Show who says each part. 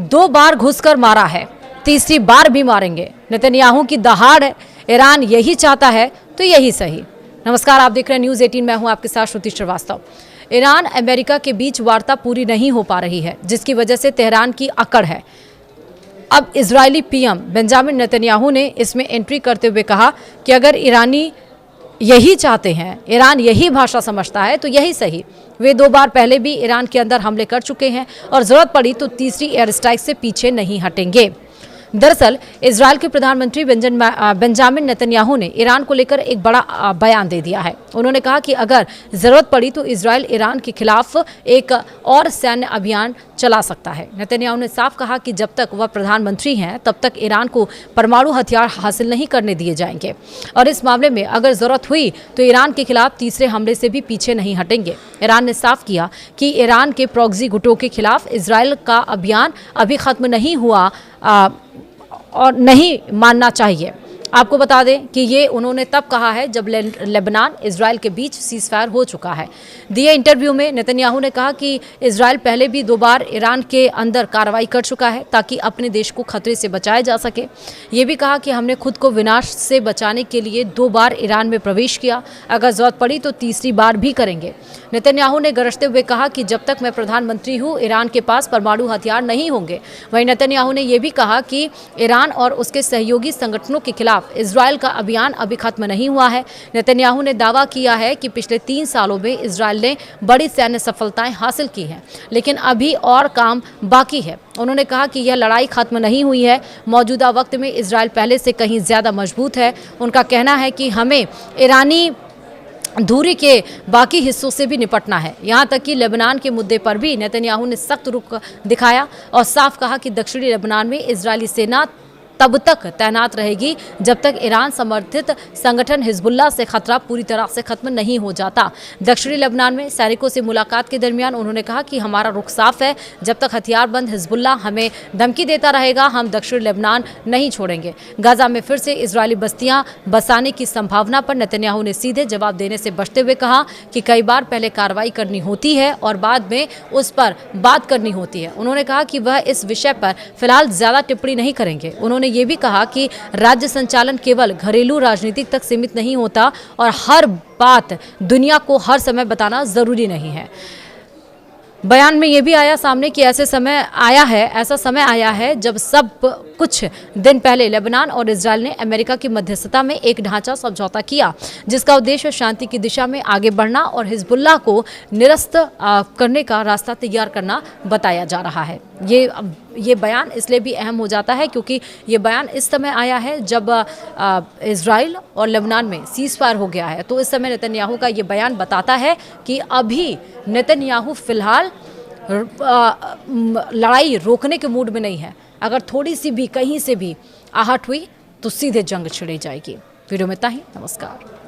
Speaker 1: 2 बार घुसकर मारा है, तीसरी बार भी मारेंगे। नेतन्याहू की दहाड़ है। ईरान यही चाहता है तो यही सही। नमस्कार, आप देख रहे हैं न्यूज़ 18। मैं हूं आपके साथ श्रुति श्रीवास्तव। ईरान अमेरिका के बीच वार्ता पूरी नहीं हो पा रही है, जिसकी वजह से तेहरान की अकड़ है। अब इजरायली पीएम बेंजामिन नेतन्याहू ने इसमें एंट्री करते हुए कहा कि अगर ईरानी यही चाहते हैं, ईरान यही भाषा समझता है तो यही सही। वे 2 बार पहले भी ईरान के अंदर हमले कर चुके हैं और जरूरत पड़ी तो तीसरी एयर स्ट्राइक से पीछे नहीं हटेंगे। दरअसल इजरायल के प्रधानमंत्री बेंजामिन नेतन्याहू ने ईरान को लेकर एक बड़ा बयान दे दिया है। उन्होंने कहा कि अगर जरूरत पड़ी तो इजरायल ईरान के खिलाफ एक और सैन्य अभियान चला सकता है। नेतन्याहू ने साफ कहा कि जब तक वह प्रधानमंत्री हैं तब तक ईरान को परमाणु हथियार हासिल नहीं करने दिए जाएंगे और इस मामले में अगर जरूरत हुई तो ईरान के खिलाफ तीसरे हमले से भी पीछे नहीं हटेंगे। ईरान ने साफ किया कि ईरान के प्रॉक्सी गुटों के खिलाफ इजरायल का अभियान अभी खत्म नहीं हुआ और नहीं मानना चाहिए। आपको बता दें कि ये उन्होंने तब कहा है जब लेबनान इजरायल के बीच सीज़फायर हो चुका है। दिए इंटरव्यू में नेतन्याहू ने कहा कि इजरायल पहले भी 2 बार ईरान के अंदर कार्रवाई कर चुका है ताकि अपने देश को खतरे से बचाया जा सके। ये भी कहा कि हमने खुद को विनाश से बचाने के लिए 2 बार ईरान में प्रवेश किया, अगर जरूरत पड़ी तो तीसरी बार भी करेंगे। नेतन्याहू ने गरजते हुए कहा कि जब तक मैं प्रधानमंत्री हूँ ईरान के पास परमाणु हथियार नहीं होंगे। वहीं नेतन्याहू ने यह भी कहा कि ईरान और उसके सहयोगी संगठनों के खिलाफ इजरायल का अभियान अभी खत्म नहीं हुआ है। नेतन्याहू ने दावा किया है कि पिछले 3 सालों में इजरायल ने बड़ी सैन्य सफलताएं हासिल की हैं, लेकिन अभी और काम बाकी है। उन्होंने कहा कि यह लड़ाई खत्म नहीं हुई है। मौजूदा वक्त में इजरायल पहले से कहीं ज़्यादा मजबूत है। उनका कहना है कि हमें ईरानी दूरी के बाकी हिस्सों से भी निपटना है। यहाँ तक कि लेबनान के मुद्दे पर भी नेतन्याहू ने सख्त रुख दिखाया और साफ कहा कि दक्षिणी लेबनान में इजरायली सेना तब तक तैनात रहेगी जब तक ईरान समर्थित संगठन हिजबुल्लाह से खतरा पूरी तरह से खत्म नहीं हो जाता। दक्षिणी लेबनान में सैनिकों से मुलाकात के दरमियान उन्होंने कहा कि हमारा रुख साफ है, जब तक हथियारबंद हिजबुल्लाह हमें धमकी देता रहेगा हम दक्षिणी लेबनान नहीं छोड़ेंगे। गाजा में फिर से इजरायली बस्तियां बसाने की संभावना पर नेतन्याहू ने सीधे जवाब देने से बचते हुए कहा कि कई बार पहले कार्रवाई करनी होती है और बाद में उस पर बात करनी होती है। उन्होंने कहा कि वह इस विषय पर फिलहाल ज़्यादा टिप्पणी नहीं करेंगे। उन्होंने ये भी कहा कि राज्य संचालन केवल घरेलू राजनीति तक सीमित नहीं होता और हर बात दुनिया को हर समय बताना जरूरी नहीं है। बयान में ये भी आया सामने कि ऐसा समय आया है जब सब कुछ दिन पहले लेबनान और इजरायल ने अमेरिका की मध्यस्थता में एक ढांचा समझौता किया, जिसका उद्देश्य शांति की दिशा में आगे बढ़ना और हिजबुल्लाह को निरस्त करने का रास्ता तैयार करना बताया जा रहा है। ये बयान इसलिए भी अहम हो जाता है क्योंकि ये बयान इस समय आया है जब इजरायल और लेबनान में सीज़फायर हो गया है। तो इस समय नेतन्याहू का ये बयान बताता है कि अभी नेतन्याहू फिलहाल लड़ाई रोकने के मूड में नहीं है। अगर थोड़ी सी भी कहीं से भी आहट हुई तो सीधे जंग छिड़ जाएगी। वीडियो में इतना ही। नमस्कार।